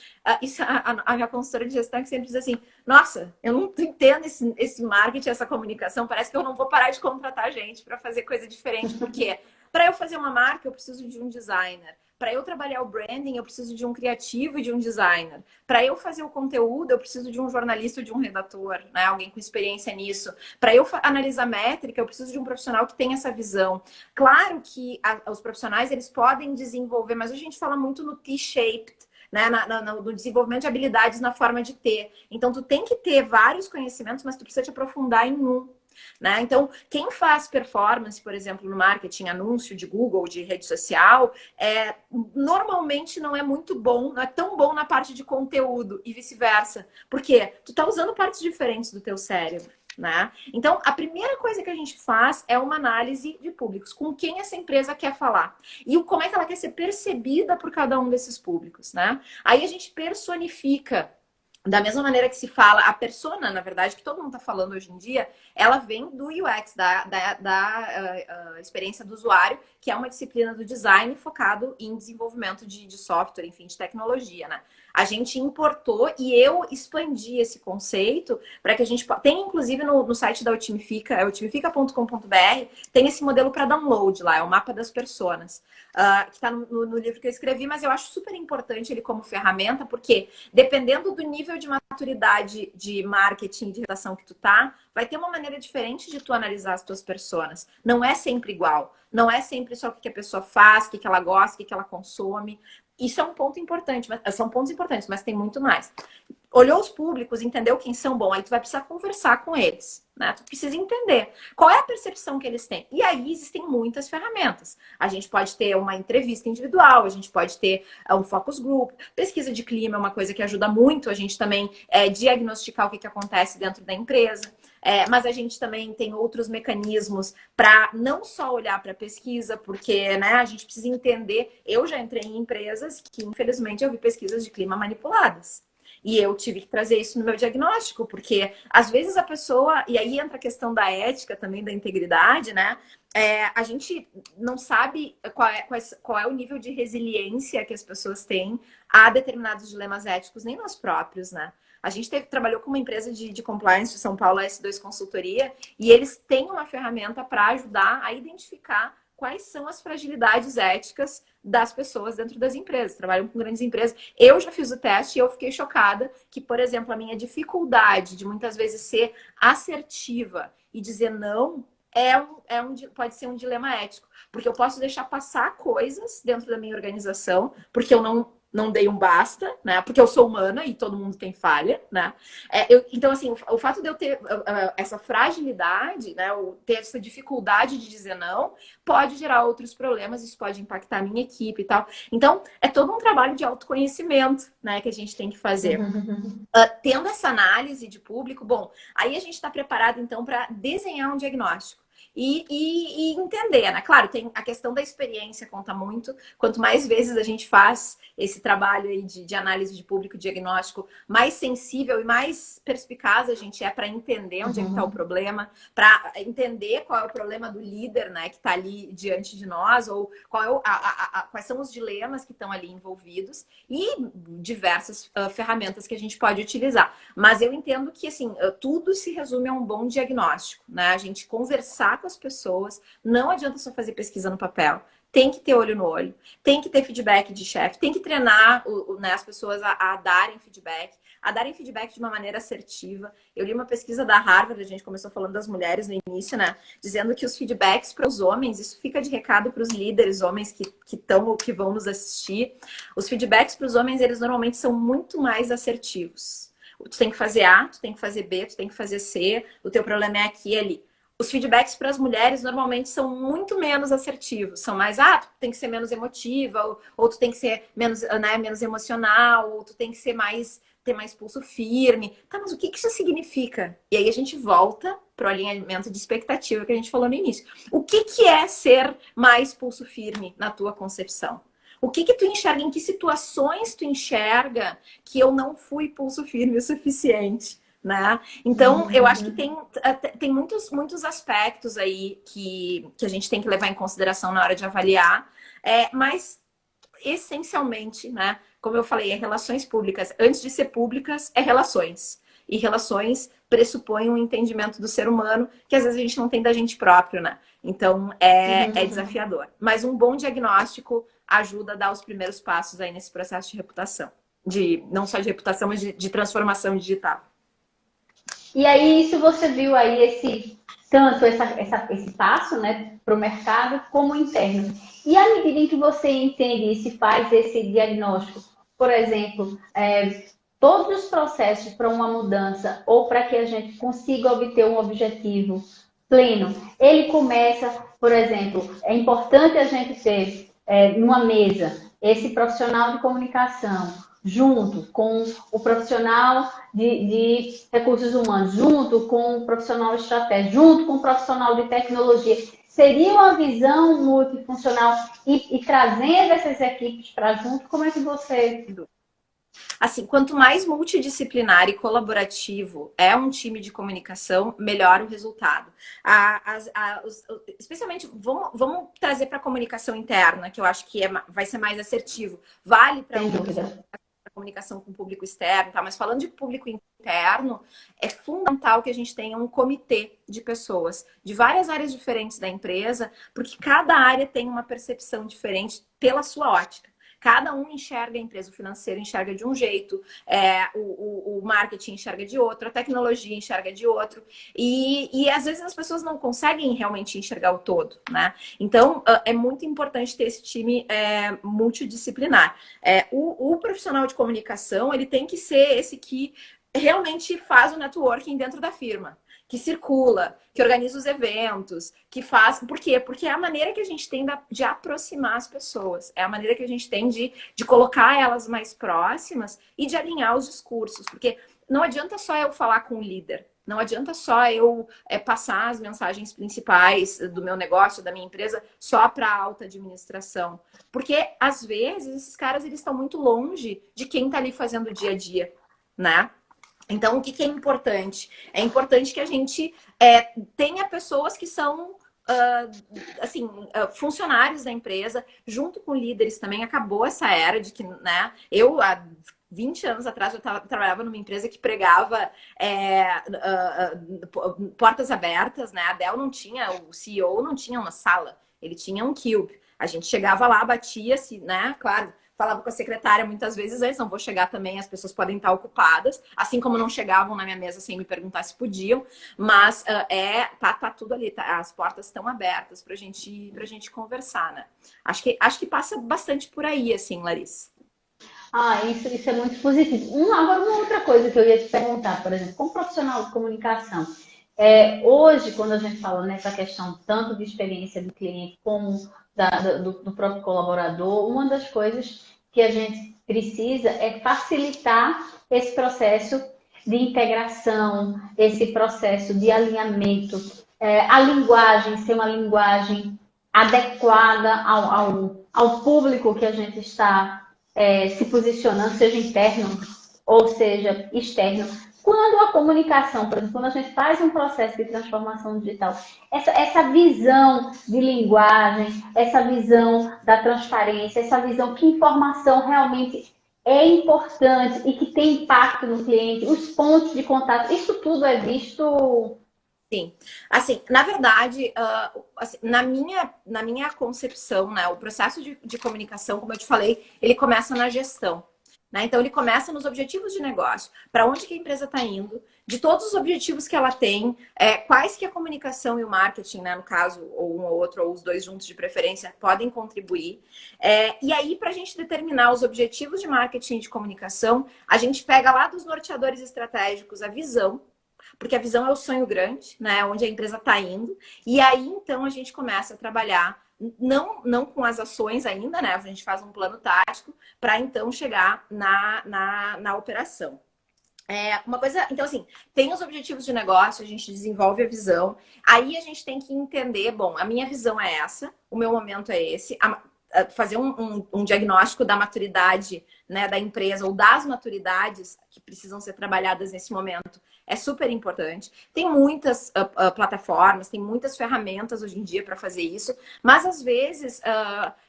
isso, a minha consultora de gestão que sempre diz assim, nossa, eu não entendo esse marketing, essa comunicação, parece que eu não vou parar de contratar gente para fazer coisa diferente, porque para eu fazer uma marca, eu preciso de um designer. Para eu trabalhar o branding, eu preciso de um criativo e de um designer. Para eu fazer o conteúdo, eu preciso de um jornalista ou de um redator, né? Alguém com experiência nisso. Para eu analisar métrica, eu preciso de um profissional que tenha essa visão. Claro que os profissionais, eles podem desenvolver, mas a gente fala muito no T-shaped, né? No desenvolvimento de habilidades na forma de ter. Então, tu tem que ter vários conhecimentos, mas tu precisa te aprofundar em um. Né? Então, quem faz performance, por exemplo, no marketing, anúncio de Google, de rede social, normalmente não é muito bom, não é tão bom na parte de conteúdo e vice-versa. Por quê? Tu tá usando partes diferentes do teu cérebro. Né? Então, a primeira coisa que a gente faz é uma análise de públicos, com quem essa empresa quer falar e como é que ela quer ser percebida por cada um desses públicos. Né? Aí a gente personifica. Da mesma maneira que se fala, a persona, na verdade, que todo mundo está falando hoje em dia, ela vem do UX, da experiência do usuário, que é uma disciplina do design focado em desenvolvimento de software, enfim, de tecnologia, né? A gente importou e eu expandi esse conceito para que a gente... Tem, inclusive, no site da Otimifica, é otimifica.com.br, tem esse modelo para download lá, é o mapa das personas, que está no livro que eu escrevi, mas eu acho super importante ele como ferramenta, porque dependendo do nível de maturidade de marketing, de redação que tu tá, vai ter uma maneira diferente de tu analisar as tuas personas. Não é sempre igual. Não é sempre só o que a pessoa faz, o que ela gosta, o que ela consome. Isso é um ponto importante, são pontos importantes, mas tem muito mais. Olhou os públicos, entendeu quem são bons, aí tu vai precisar conversar com eles, né? Tu precisa entender qual é a percepção que eles têm. E aí existem muitas ferramentas. A gente pode ter uma entrevista individual, a gente pode ter um focus group, pesquisa de clima é uma coisa que ajuda muito a gente também diagnosticar o que acontece dentro da empresa. Mas a gente também tem outros mecanismos para não só olhar para a pesquisa, porque né, a gente precisa entender. Eu já entrei em empresas que, infelizmente, eu vi pesquisas de clima manipuladas. E eu tive que trazer isso no meu diagnóstico, porque às vezes a pessoa, e aí entra a questão da ética também, da integridade, né? A gente não sabe qual é o nível de resiliência que as pessoas têm a determinados dilemas éticos, nem nós próprios, né? A gente trabalhou com uma empresa de compliance de São Paulo, a S2 Consultoria, e eles têm uma ferramenta para ajudar a identificar quais são as fragilidades éticas das pessoas dentro das empresas. Trabalham com grandes empresas. Eu já fiz o teste e eu fiquei chocada que, por exemplo, a minha dificuldade de muitas vezes ser assertiva e dizer não pode ser um dilema ético. Porque eu posso deixar passar coisas dentro da minha organização, porque eu não dei um basta, né? Porque eu sou humana e todo mundo tem falha, né? Então, assim, o fato de eu ter essa fragilidade, né? Ter essa dificuldade de dizer não, pode gerar outros problemas, isso pode impactar a minha equipe e tal. Então, é todo um trabalho de autoconhecimento, né? Que a gente tem que fazer. Tendo essa análise de público, bom, aí a gente está preparado, então, para desenhar um diagnóstico. E entender, né? Claro, tem a questão da experiência, conta muito. Quanto mais vezes a gente faz esse trabalho aí de análise de público diagnóstico, mais sensível e mais perspicaz a gente é para entender onde é que está o problema, para entender qual é o problema do líder, né, que está ali diante de nós, ou quais são os dilemas que estão ali envolvidos, e diversas ferramentas que a gente pode utilizar. Mas eu entendo que, assim, tudo se resume a um bom diagnóstico, né? A gente conversar com as pessoas, não adianta só fazer pesquisa no papel. Tem que ter olho no olho, tem que ter feedback de chefe, tem que treinar né, as pessoas a darem feedback de uma maneira assertiva. Eu li uma pesquisa da Harvard, a gente começou falando das mulheres no início, né? Dizendo que os feedbacks para os homens, isso fica de recado para os líderes, homens que estão ou que vão nos assistir. Os feedbacks para os homens, eles normalmente são muito mais assertivos. Tu tem que fazer A, tu tem que fazer B, tu tem que fazer C, o teu problema é aqui e ali. os feedbacks para as mulheres normalmente são muito menos assertivos. São mais, tu tem que ser menos emotiva, ou tu tem que ser menos, né, menos emocional, ou tu tem que ser mais, ter mais pulso firme. Tá, mas o que isso significa? E aí a gente volta para o alinhamento de expectativa que a gente falou no início. O que é ser mais pulso firme na tua concepção? O que tu enxerga? Em que situações tu enxerga que eu não fui pulso firme o suficiente? Né? Então, eu acho que tem muitos aspectos aí que a gente tem que levar em consideração na hora de avaliar, mas essencialmente, né? Como eu falei, é relações públicas. Antes de ser públicas, é relações. E relações pressupõem um entendimento do ser humano que às vezes a gente não tem da gente próprio, né? Então, é desafiador. Mas um bom diagnóstico ajuda a dar os primeiros passos aí nesse processo de reputação. Não só de reputação, mas de transformação digital. E aí, isso você viu aí esse passo, né, para o mercado como interno. E à medida em que você entende e se faz esse diagnóstico, por exemplo, todos os processos para uma mudança ou para que a gente consiga obter um objetivo pleno, ele começa, por exemplo, é importante a gente ter numa mesa esse profissional de comunicação, junto com o profissional de recursos humanos, junto com o profissional de estratégia, junto com o profissional de tecnologia. Seria uma visão multifuncional e trazendo essas equipes para junto, como é que você... Assim, quanto mais multidisciplinar e colaborativo é um time de comunicação, melhor o resultado. Especialmente, vamos trazer para a comunicação interna, que eu acho que vai ser mais assertivo. Vale para comunicação com o público externo, tá? Mas falando de público interno, é fundamental que a gente tenha um comitê de pessoas de várias áreas diferentes da empresa, porque cada área tem uma percepção diferente pela sua ótica. Cada um enxerga a empresa, o financeiro enxerga de um jeito, o marketing enxerga de outro, a tecnologia enxerga de outro. E às vezes as pessoas não conseguem realmente enxergar o todo, né? Então, é muito importante ter esse time multidisciplinar. O profissional de comunicação, ele tem que ser esse que realmente faz o networking dentro da firma, que circula, que organiza os eventos, que faz... Por quê? Porque é a maneira que a gente tem de aproximar as pessoas. É a maneira que a gente tem de colocar elas mais próximas e de alinhar os discursos. Porque não adianta só eu falar com o líder. Não adianta só eu passar as mensagens principais do meu negócio, da minha empresa, só para a alta administração. Porque, às vezes, esses caras eles estão muito longe de quem está ali fazendo o dia a dia, né? Então, o que é importante? É importante que a gente tenha pessoas que são funcionários da empresa, junto com líderes também. Acabou essa era de que, né? Eu, há 20 anos atrás, eu trabalhava numa empresa que pregava portas abertas, né? A Dell não tinha, o CEO não tinha uma sala, ele tinha um cube. A gente chegava lá, batia-se, né? Claro, falava com a secretária muitas vezes antes, não vou chegar também, as pessoas podem estar ocupadas, assim como não chegavam na minha mesa sem me perguntar se podiam, mas tá tudo ali, as portas estão abertas pra gente conversar, né? Acho que passa bastante por aí, assim, Larissa. Isso é muito positivo. Agora, uma outra coisa que eu ia te perguntar, por exemplo, como profissional de comunicação, hoje, quando a gente fala nessa questão tanto de experiência do cliente como do próprio colaborador, uma das coisas que a gente precisa é facilitar esse processo de integração, esse processo de alinhamento, a linguagem ser uma linguagem adequada ao público que a gente está se posicionando, seja interno ou seja externo. Quando a comunicação, por exemplo, quando a gente faz um processo de transformação digital, essa visão de linguagem, essa visão da transparência, essa visão que informação realmente é importante e que tem impacto no cliente, os pontos de contato, isso tudo é visto... Sim, assim, na verdade, assim, na minha concepção, né, o processo de comunicação, como eu te falei, ele começa na gestão. Né? Então, ele começa nos objetivos de negócio, para onde que a empresa está indo, de todos os objetivos que ela tem, quais que a comunicação e o marketing, né, no caso, ou um ou outro, ou os dois juntos de preferência, podem contribuir. E aí, para a gente determinar os objetivos de marketing e de comunicação, a gente pega lá dos norteadores estratégicos a visão, porque a visão é o sonho grande, né? Onde a empresa está indo. E aí, então, a gente começa a trabalhar, não com as ações ainda, né? A gente faz um plano tático para, então, chegar na operação. Uma coisa, então assim, tem os objetivos de negócio, a gente desenvolve a visão, aí a gente tem que entender, bom, a minha visão é essa, o meu momento é esse, fazer um diagnóstico da maturidade, né, da empresa ou das maturidades que precisam ser trabalhadas nesse momento é super importante. Tem muitas plataformas, tem muitas ferramentas hoje em dia para fazer isso, mas às vezes,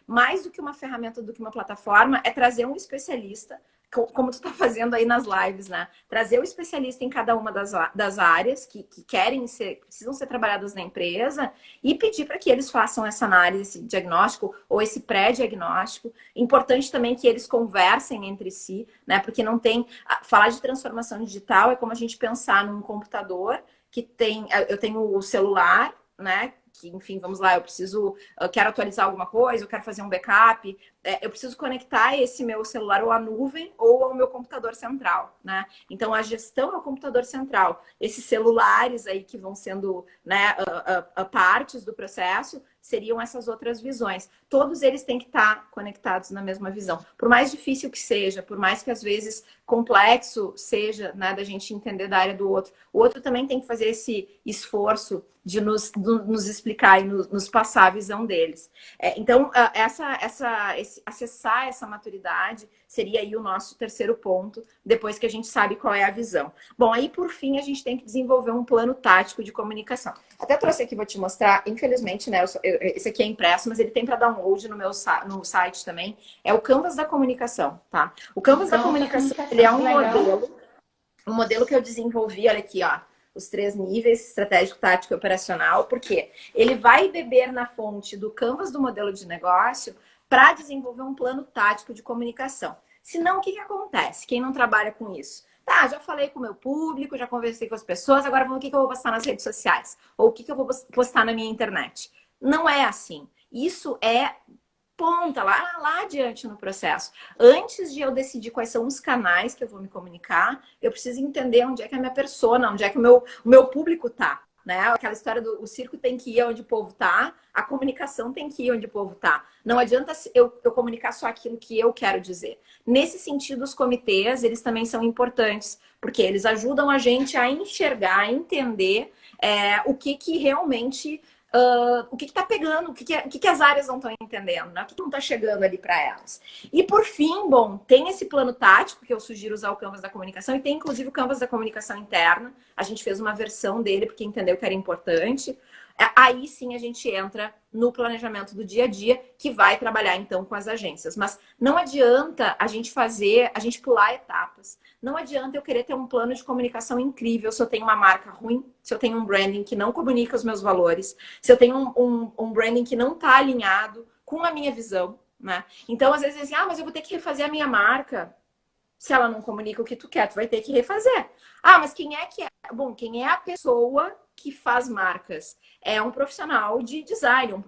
mais do que uma ferramenta, do que uma plataforma, é trazer um especialista, como tu tá fazendo aí nas lives, né? Trazer o especialista em cada uma das áreas que precisam ser trabalhadas na empresa e pedir para que eles façam essa análise, esse diagnóstico ou esse pré-diagnóstico. Importante também que eles conversem entre si, né? Porque não tem... Falar de transformação digital é como a gente pensar num computador que tem... Eu tenho o celular, né? Que, enfim, vamos lá, eu quero atualizar alguma coisa, eu quero fazer um backup, eu preciso conectar esse meu celular ou à nuvem ou ao meu computador central, né? Então, a gestão é o computador central. Esses celulares aí que vão sendo, né, partes do processo, seriam essas outras visões. Todos eles têm que estar conectados na mesma visão. Por mais difícil que seja, por mais que às vezes complexo seja, né, da gente entender da área do outro, o outro também tem que fazer esse esforço de nos explicar e nos passar a visão deles. Então, acessar essa maturidade seria aí o nosso terceiro ponto, depois que a gente sabe qual é a visão. Bom, aí por fim a gente tem que desenvolver um plano tático de comunicação. Até trouxe aqui, vou te mostrar, infelizmente, né, esse aqui é impresso, mas ele tem para download no site também, é o Canvas da comunicação, tá? O Canvas da comunicação, ele é um modelo que eu desenvolvi, olha aqui, ó, os 3 níveis, estratégico, tático e operacional, porque ele vai beber na fonte do Canvas do modelo de negócio para desenvolver um plano tático de comunicação. Senão, o que acontece? Quem não trabalha com isso? Tá, já falei com o meu público, já conversei com as pessoas, agora vamos o que eu vou postar nas redes sociais? Ou o que eu vou postar na minha internet? Não é assim. Isso é ponta, lá adiante no processo. Antes de eu decidir quais são os canais que eu vou me comunicar, eu preciso entender onde é que a minha persona, onde é que o meu público tá, né? Aquela história do o circo tem que ir onde o povo tá, a comunicação tem que ir onde o povo tá. Não adianta eu comunicar só aquilo que eu quero dizer. Nesse sentido, os comitês, eles também são importantes, porque eles ajudam a gente a enxergar, a entender o que realmente... o que está pegando, o que as áreas não estão entendendo, né? O que não está chegando ali para elas. E por fim, bom, tem esse plano tático que eu sugiro usar o Canvas da comunicação e tem inclusive o Canvas da comunicação interna. A gente fez uma versão dele porque entendeu que era importante. Aí sim a gente entra no planejamento do dia a dia, que vai trabalhar então com as agências. Mas não adianta a gente pular etapas. Não adianta eu querer ter um plano de comunicação incrível se eu tenho uma marca ruim, se eu tenho um branding que não comunica os meus valores, se eu tenho um branding que não está alinhado com a minha visão, né? Então, às vezes, assim, mas eu vou ter que refazer a minha marca. Se ela não comunica o que tu quer, tu vai ter que refazer. Mas quem é que é? Bom, quem é a pessoa que faz marcas? É um profissional de design, um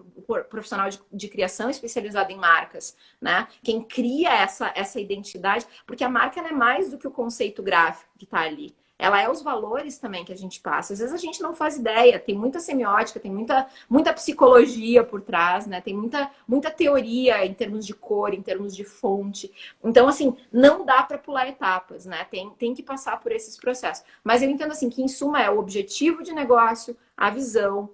profissional de criação especializado em marcas, né? Quem cria essa identidade, porque a marca ela é mais do que o conceito gráfico que está ali. Ela é os valores também que a gente passa. Às vezes a gente não faz ideia, tem muita semiótica, tem muita psicologia por trás, né? Tem muita teoria em termos de cor, em termos de fonte. Então, assim, não dá para pular etapas, né? Tem que passar por esses processos. Mas eu entendo assim que, em suma, é o objetivo de negócio, a visão,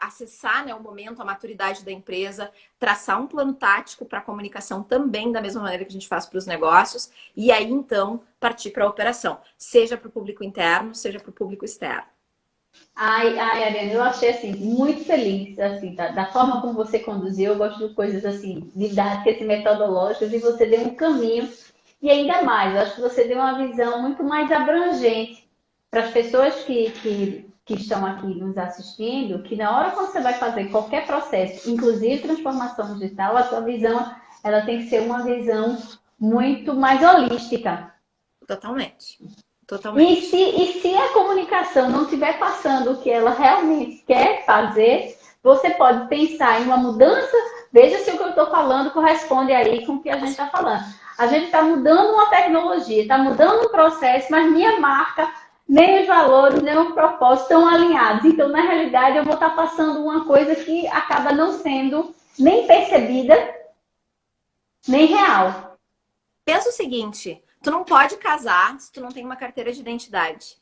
acessar, né, o momento, a maturidade da empresa, traçar um plano tático para a comunicação também, da mesma maneira que a gente faz para os negócios, e aí, então, partir para a operação, seja para o público interno, seja para o público externo. Ariane, eu achei, assim, muito feliz, assim, da forma como você conduziu. Eu gosto de coisas, assim, didáticas e metodológicas, e você deu um caminho, e ainda mais, eu acho que você deu uma visão muito mais abrangente para as pessoas que estão aqui nos assistindo, que na hora que você vai fazer qualquer processo, inclusive transformação digital, a sua visão, ela tem que ser uma visão muito mais holística. Totalmente. Totalmente. E se a comunicação não estiver passando o que ela realmente quer fazer, você pode pensar em uma mudança. Veja se o que eu estou falando corresponde aí com o que a gente está falando. A gente está mudando uma tecnologia, está mudando um processo, mas minha marca nem os valores, nem o propósito estão alinhados. Então, na realidade, eu vou estar passando uma coisa que acaba não sendo nem percebida, nem real. Pensa o seguinte, tu não pode casar se tu não tem uma carteira de identidade.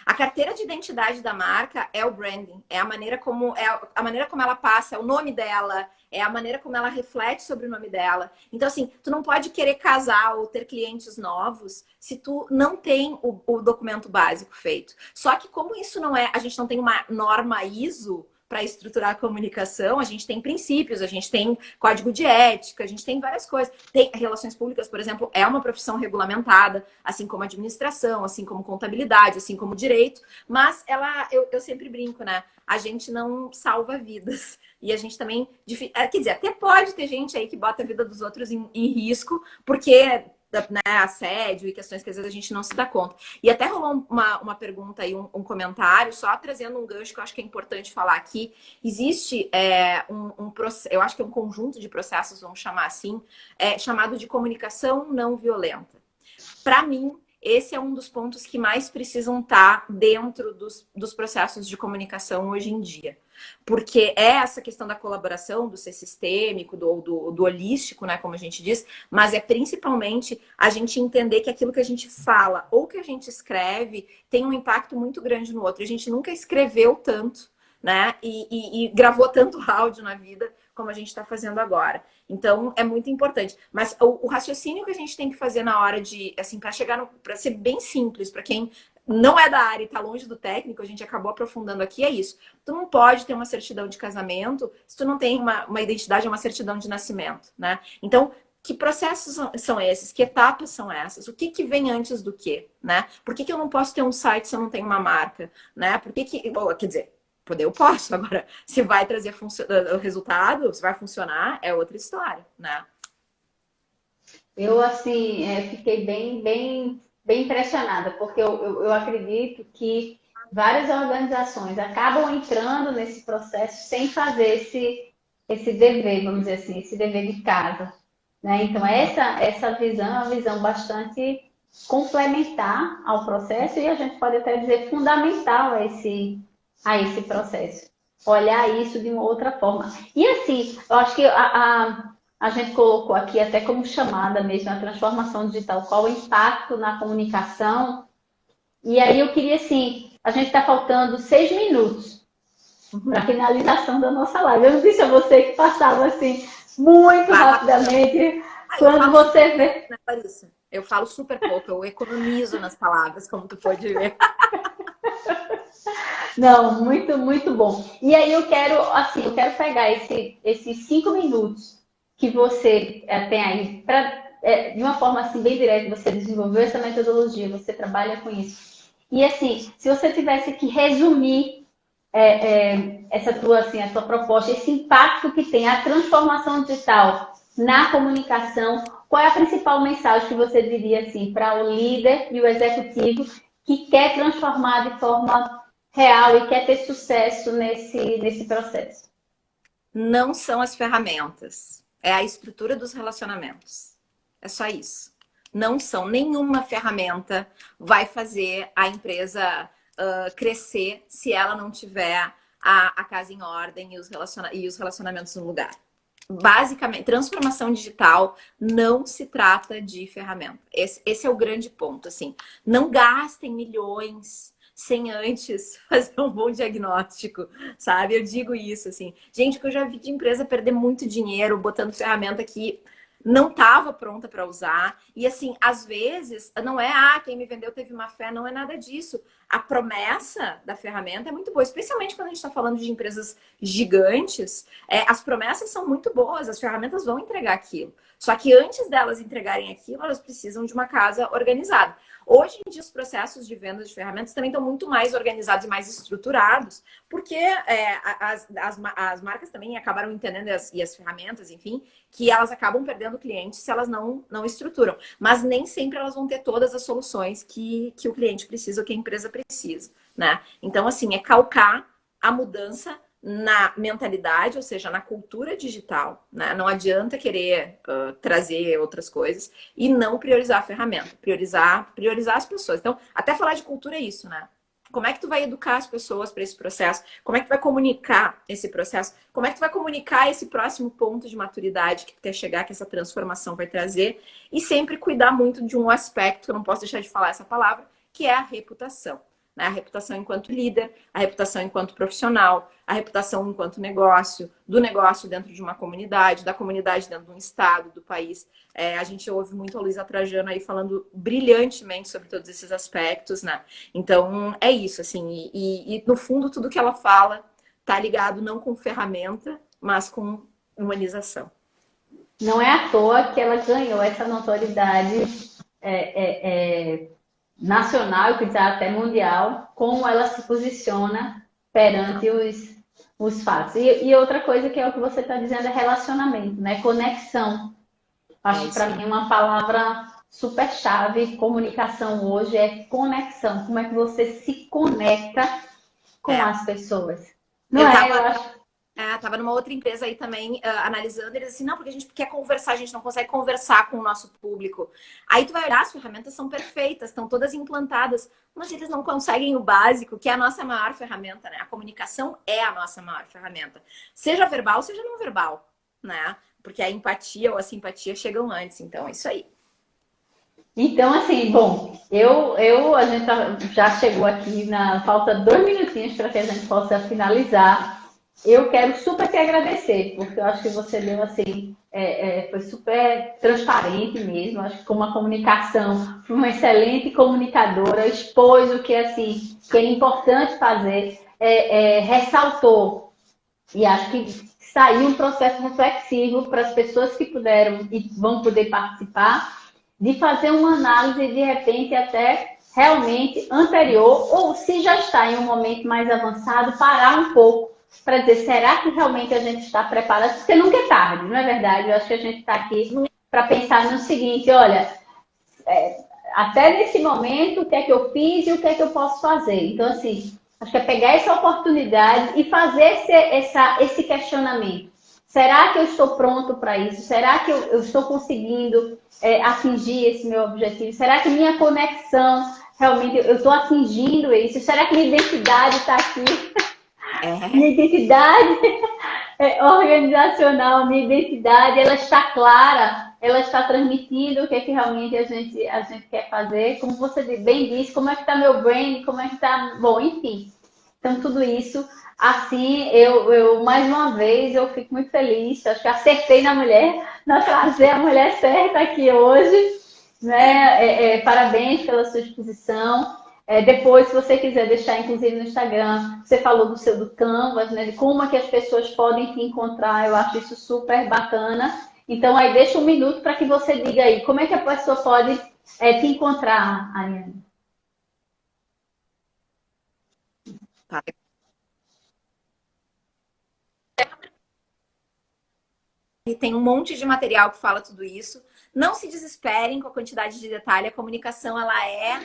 A carteira de identidade da marca é o branding, é a maneira como ela passa, é o nome dela, é a maneira como ela reflete sobre o nome dela. Então, assim, tu não pode querer casar ou ter clientes novos se tu não tem o documento básico feito. Só que como isso não é, a gente não tem uma norma ISO para estruturar a comunicação, a gente tem princípios, a gente tem código de ética, a gente tem várias coisas. Tem relações públicas, por exemplo, é uma profissão regulamentada, assim como administração, assim como contabilidade, assim como direito, mas eu sempre brinco, né? A gente não salva vidas. E a gente também, quer dizer, até pode ter gente aí que bota a vida dos outros em risco, porque né, assédio e questões que às vezes a gente não se dá conta. E até rolou uma pergunta aí, um comentário, só trazendo um gancho que eu acho que é importante falar aqui. Existe eu acho que é um conjunto de processos, vamos chamar assim, chamado de comunicação não violenta. Para mim, esse é um dos pontos que mais precisam estar dentro dos processos de comunicação hoje em dia. Porque é essa questão da colaboração, do ser sistêmico, do holístico, né, como a gente diz, mas é principalmente a gente entender que aquilo que a gente fala ou que a gente escreve tem um impacto muito grande no outro. A gente nunca escreveu tanto, né, e gravou tanto áudio na vida como a gente está fazendo agora. Então, é muito importante. Mas o raciocínio que a gente tem que fazer na hora de, assim, para ser bem simples, para quem não é da área e está longe do técnico, a gente acabou aprofundando aqui, é isso. Tu não pode ter uma certidão de casamento se tu não tem uma identidade, uma certidão de nascimento, né? Então, que processos são esses? Que etapas são essas? O que vem antes do quê, né? Por que eu não posso ter um site se eu não tenho uma marca, né? Bom, quer dizer, poder eu posso, agora se vai trazer o resultado, se vai funcionar, é outra história, né? Eu, assim, fiquei bem impressionada, porque eu acredito que várias organizações acabam entrando nesse processo sem fazer esse dever, vamos dizer assim, esse dever de casa, né? Então, essa visão é uma visão bastante complementar ao processo e a gente pode até dizer fundamental a esse processo. Olhar isso de uma outra forma. E assim, eu acho que a gente colocou aqui até como chamada mesmo a transformação digital, qual o impacto na comunicação. E aí eu queria, assim, a gente está faltando 6 minutos para a finalização da nossa live. Eu não disse a você que passava assim muito rapidamente. Quando você vê. Larissa, eu falo super pouco, eu economizo nas palavras, como tu pode ver. Não, muito, muito bom. E aí eu quero pegar esses 5 minutos que você tem aí, de uma forma assim bem direta, você desenvolveu essa metodologia, você trabalha com isso. E assim, se você tivesse que resumir a tua proposta, esse impacto que tem a transformação digital na comunicação, qual é a principal mensagem que você diria assim para o líder e o executivo que quer transformar de forma real e quer ter sucesso nesse processo? Não são as ferramentas, é a estrutura dos relacionamentos. É só isso. Não são, nenhuma ferramenta vai fazer a empresa crescer se ela não tiver a casa em ordem e os relacionamentos no lugar. Basicamente, transformação digital não se trata de ferramenta. Esse é o grande ponto, assim. Não gastem milhões sem antes fazer um bom diagnóstico, sabe? Eu digo isso, assim. Gente, que eu já vi de empresa perder muito dinheiro botando ferramenta que não estava pronta para usar. E assim, às vezes, não é, quem me vendeu teve má fé, não é nada disso. A promessa da ferramenta é muito boa, especialmente quando a gente está falando de empresas gigantes. As promessas são muito boas, as ferramentas vão entregar aquilo. Só que antes delas entregarem aquilo, elas precisam de uma casa organizada. Hoje em dia, os processos de venda de ferramentas também estão muito mais organizados e mais estruturados, porque as marcas também acabaram entendendo, e as ferramentas, enfim, que elas acabam perdendo clientes se elas não estruturam. Mas nem sempre elas vão ter todas as soluções que o cliente precisa ou que a empresa precisa, né? Então, assim, é calcar a mudança na mentalidade, ou seja, na cultura digital, né? Não adianta querer trazer outras coisas e não priorizar a ferramenta, priorizar as pessoas. Então, até falar de cultura é isso, né? Como é que tu vai educar as pessoas para esse processo? Como é que tu vai comunicar esse processo? Como é que tu vai comunicar esse próximo ponto de maturidade que tu quer chegar, que essa transformação vai trazer? E sempre cuidar muito de um aspecto, que eu não posso deixar de falar essa palavra, que é a reputação. Né? A reputação enquanto líder, a reputação enquanto profissional, a reputação enquanto negócio, do negócio dentro de uma comunidade, da comunidade dentro de um estado, do país. A gente ouve muito a Luísa Trajano aí falando brilhantemente sobre todos esses aspectos, né? Então, é isso, assim. E no fundo, tudo que ela fala tá ligado não com ferramenta, mas com humanização. Não é à toa que ela ganhou essa notoriedade nacional, e até mundial, como ela se posiciona perante os fatos. E outra coisa que é o que você está dizendo é relacionamento, né? Conexão. Acho que para mim é uma palavra super chave. Comunicação hoje é conexão. Como é que você se conecta com as pessoas? Não tava numa outra empresa aí também, analisando, eles assim, não, porque a gente quer conversar, a gente não consegue conversar com o nosso público. Aí tu vai olhar, as ferramentas são perfeitas, estão todas implantadas, mas eles não conseguem o básico, que é a nossa maior ferramenta, né? A comunicação é a nossa maior ferramenta. Seja verbal, seja não verbal, né? Porque a empatia ou a simpatia chegam antes, então é isso aí. Então, assim, bom, a gente já chegou aqui falta 2 minutinhos para que a gente possa finalizar. Eu quero super te agradecer, porque eu acho que você deu, assim, foi super transparente mesmo. Eu acho que com uma comunicação, uma excelente comunicadora, expôs o que, assim, que é importante fazer, ressaltou. E acho que saiu um processo reflexivo para as pessoas que puderam e vão poder participar, de fazer uma análise, de repente, até realmente anterior, ou se já está em um momento mais avançado, parar um pouco para dizer, será que realmente a gente está preparado? Porque nunca é tarde, não é verdade? Eu acho que a gente está aqui para pensar no seguinte, olha, até nesse momento, o que é que eu fiz e o que é que eu posso fazer? Então, assim, acho que é pegar essa oportunidade e fazer esse questionamento. Será que eu estou pronto para isso? Será que eu estou conseguindo atingir esse meu objetivo? Será que minha conexão, realmente, eu estou atingindo isso? Será que minha identidade está aqui? Minha identidade organizacional, minha identidade, ela está clara, ela está transmitindo o que é que realmente a gente quer fazer. Como você bem disse, como é que está meu brand, como é que está... Bom, enfim. Então, tudo isso, assim, eu mais uma vez, eu fico muito feliz. Acho que acertei na trazer a mulher certa aqui hoje. Né? Parabéns pela sua exposição. Depois, se você quiser deixar, inclusive no Instagram, você falou do Canvas, né? De como é que as pessoas podem te encontrar. Eu acho isso super bacana. Então, aí deixa 1 minuto para que você diga aí como é que a pessoa pode te encontrar, Ariane. Tá. E tem um monte de material que fala tudo isso. Não se desesperem com a quantidade de detalhe. A comunicação, ela é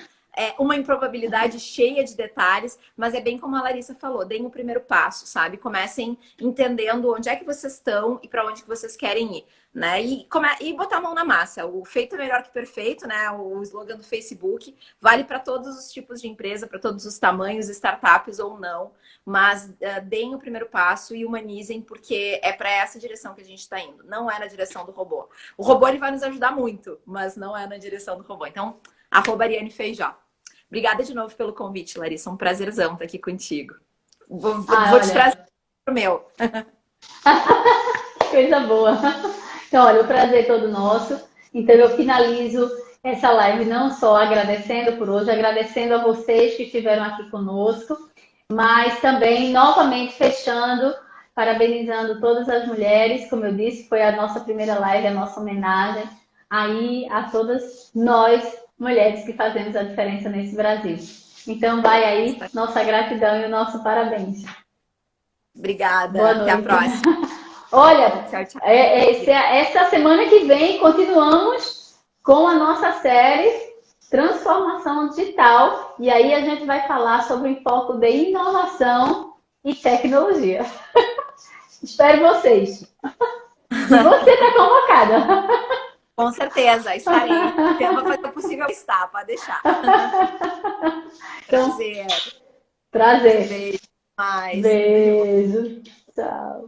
uma improbabilidade cheia de detalhes, mas é bem como a Larissa falou, deem o primeiro passo, sabe? Comecem entendendo onde é que vocês estão e para onde que vocês querem ir, né? E botar a mão na massa. O feito é melhor que perfeito, né? O slogan do Facebook vale para todos os tipos de empresa, para todos os tamanhos, startups ou não, mas deem o primeiro passo e humanizem, porque é para essa direção que a gente está indo, não é na direção do robô. O robô ele vai nos ajudar muito, mas não é na direção do robô. Então, @Ariane Feijó. Obrigada de novo pelo convite, Larissa. Um prazerzão estar aqui contigo. Vou te trazer pro meu. Coisa boa. Então, olha, o prazer é todo nosso. Então, eu finalizo essa live não só agradecendo por hoje, agradecendo a vocês que estiveram aqui conosco, mas também, novamente, fechando, parabenizando todas as mulheres. Como eu disse, foi a nossa primeira live, a nossa homenagem aí a todas nós, mulheres que fazemos a diferença nesse Brasil. Então, vai aí nossa gratidão e o nosso parabéns. Obrigada. Boa noite. Até a próxima. Olha, tchau, tchau. Essa semana que vem continuamos com a nossa série Transformação Digital. E aí a gente vai falar sobre o foco de inovação e tecnologia. Espero vocês. E você está convocada. Com certeza, estarei. Eu vou fazer o possível estar, pode deixar. Então, Prazer. prazer. Beijo. Mais. Beijo. Tchau.